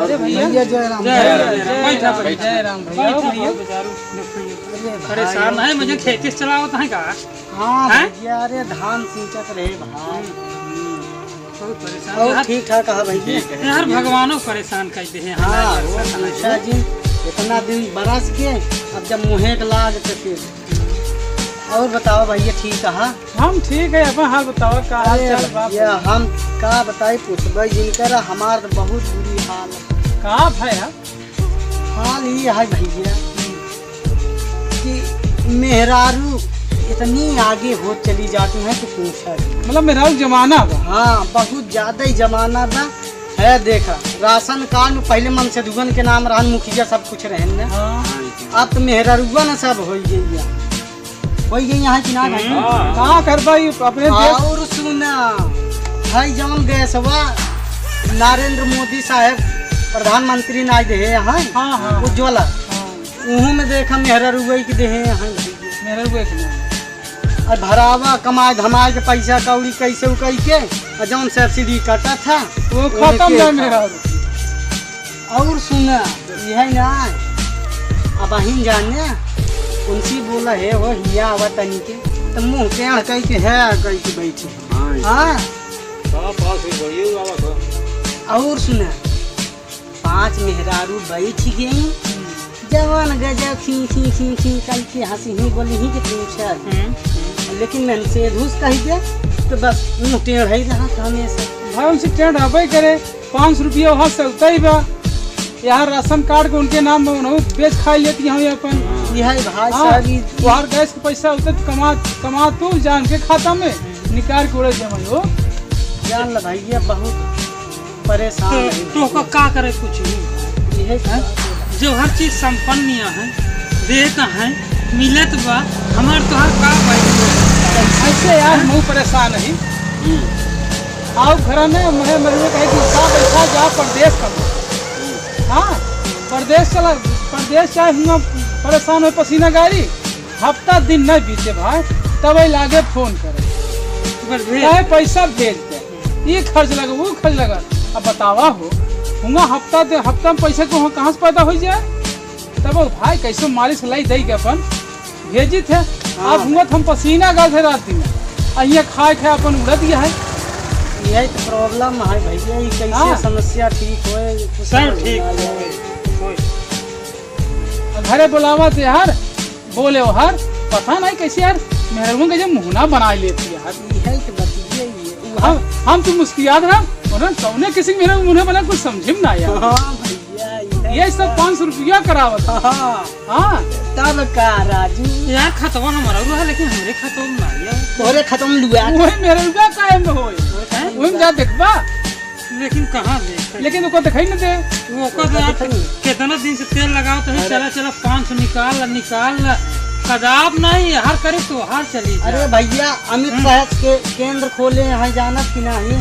अरे भैया जय राम जय राम भैया परेशान है मुझे खेती से चलावत है का। हाँ भैया अरे धान सिंचत रहे भाई बहुत परेशान और ठीक ठाक है भैया यार भगवानों परेशान कर दे हैं। हाँ अच्छा जी इतना दिन बरस के अब जब मुँहे के लाग तो फिर और बताओ भैया ठीक है। हम ठीक है अपन हाल बताओ का हाल चाल बाप भैया हम का बताई पूछबे जिनकर हमार तो बहुत बुरी हाल है। का भैया हाल ये है भैया कि मेहरारू इतनी आगे हो चली जाती है कि पूछा मतलब मेरा जमाना बा। हाँ बहुत ज्यादा ही जमाना बा है। देखा राशन कार्ड में पहले मन से दुगन के नाम रहन मुखिया सब कुछ रहे न। अब तो मेहरारुआ न सब हो गई यहाँ की ना कहाँ कर भाई अपने और सुना भाई जौन गैसवा नरेंद्र मोदी साहब प्रधानमंत्री ना दे यहाँ उज्ज्वला उहू में देखा मेहरारुआ की दे यहाँ और भरावा कमाए धमाए के पैसा कौड़ी कैसे उकई के और जौन सब्सिडी कटा था वो खत्म है मेरा। और सुना यह ना अब अहिन जाने उनसी बोला है वो हिया आवा तनी के तो मुँह टेढ़ कह के है कह के बैठे। हाँ और सुना 5 मेहरारू बैठ गई जवान गजब खी खी खी खी कल की हंसी ही बोली ही कि पूछा लेकिन मैंने से धूस कही दे तो बस मुँह टेढ़ ही रहा था हमेशा। भाई उनसे टेढ़ हबे करे 500 रुपया वहाँ से उतर ही बा यहाँ राशन कार्ड को उनके नाम में बेच खा लेती हूँ अपन यह भाई साहब वहाँ गैस का पैसा उतर कमा तू जान के खाता में निकाल के उड़े जमा हो जान ला भैया बहुत परेशान तो का करे कुछ नहीं यह जो हर चीज संपन्न है देता है मिलत बा हमार तो हर का ऐसे यार मुँह परेशान है। आओ घर में मैं महीने कहे कि पैसा जा प्रदेश कर। हाँ प्रदेश चाहे हुआ परेशान हो पसीना गाड़ी हफ्ता दिन नहीं बीते भाई तब लागे फोन करे पैसा भेज दे ये खर्च लगा वो खर्च लगा। अब बतावा हो हुआ हफ्ता में पैसा को कहाँ से पैदा हो जाए तब भाई कैसे मालिश लाई दे के अपन भेजी थे। अब हुआ हम पसीना गा थे रात दिन अहिया खाए थे अपन उड़ा दिया है। यही तो प्रॉब्लम है भैया ये कैसे समस्या ठीक हो सब ठीक घरे बुलावा थे यार बोले हो यार पता नहीं कैसे यार मेहरबान का जब मुहना बना लेती यार यही तो बतिया हम तो मुस्कियात रहा कौने किसी मेरे मुँह बना कुछ समझे ना यार। ये सब 500 रुपया करावत। हाँ तब का राजू यार खतवा हमारा हुआ लेकिन हमरे खतवा ना यार तोरे खत्म लुआ वही मेरे रुपया कायम में होए वही जा देखबा लेकिन कहाँ दे लेकिन उको दिखाई न दे वो कितना दिन से तेल लगाओ तो चला 500 निकाल कदाब नहीं हर करे तो हर चली। अरे भैया अमित शाह के केंद्र खोले हैं जानत की नहीं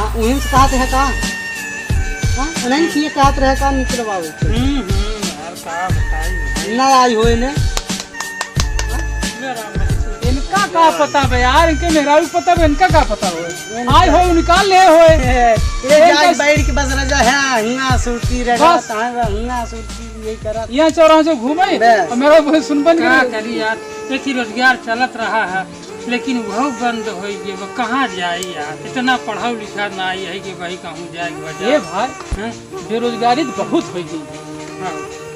उन्हीं से कहते है का नहीं किए कहते रहे का निकलवाओ यार का बताई ना आई होए ने इनका का पता बे यार इनके मेहरारू पता बे इनका का पता होए आई हो निकाल ले होए ये जाई बैठ के बस रजा है हिया सुरती रहा हिया सुरती यही करा यहाँ चौराहा से घूमे और मेरा बहुत सुनबन क्या करी यार एक ही रोजगार चलत रहा है लेकिन वो बंद हो गए वो कहाँ जाए यार इतना पढ़ा लिखा ना यही कि वही कहूँ जाए। ये भाई बेरोजगारी तो बहुत हो गई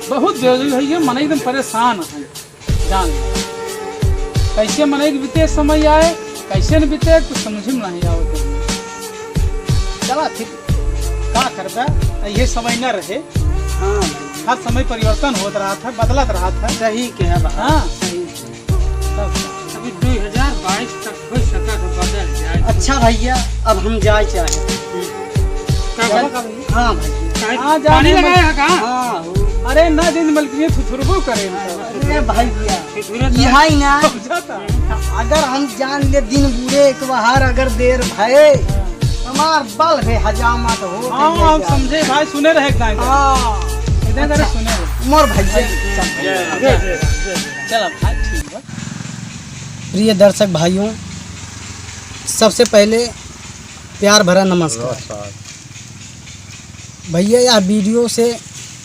बहुत बेरोजगारी है मन एकदम परेशान है जान कैसे मन एक बीते समय आए कैसे न बीते कुछ समझ में नहीं आओ चला ठीक क्या करबे ये समय न रहे। हाँ हर समय परिवर्तन होता रहा था बदलत रहा था सही कह हाँ अभी 2022 तक हो सका तो बदल जाए। अच्छा भैया अब हम जाए चाहे हाँ भैया पानी लगाया है कहाँ? हाँ अरे ना दिन मलकिये थुथुरबो करे अरे भैया यही ना अगर हम जान ले दिन बुरे एक बाहर अगर देर भये हमार बल है हजामत हो। हाँ समझे भाई सुने रहे इधर करे सुने मोर भाई चल भाई ठीक है। प्रिय दर्शक भाइयों सबसे पहले प्यार भरा नमस्कार। भैया यह वीडियो से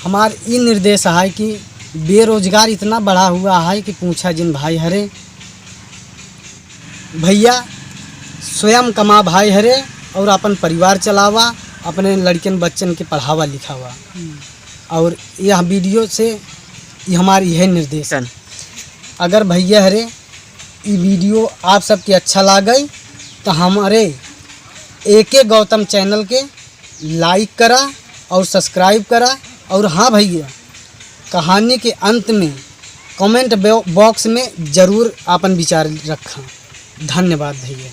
हमार ये निर्देश है कि बेरोजगार इतना बढ़ा हुआ है कि पूछा जिन भाई हरे। भैया स्वयं कमा भाई हरे और अपन परिवार चलावा, अपने लड़कन बच्चन के पढ़ावा लिखावा। और यह वीडियो से ये हमारी यह निर्देश है। अगर भैया हरे ये वीडियो आप सबके अच्छा लगे तो हमारे AK गौतम चैनल के लाइक करा और सब्सक्राइब करा। और हाँ भैया, कहानी के अंत में कमेंट बॉक्स में ज़रूर अपन विचार रखा। धन्यवाद भैया।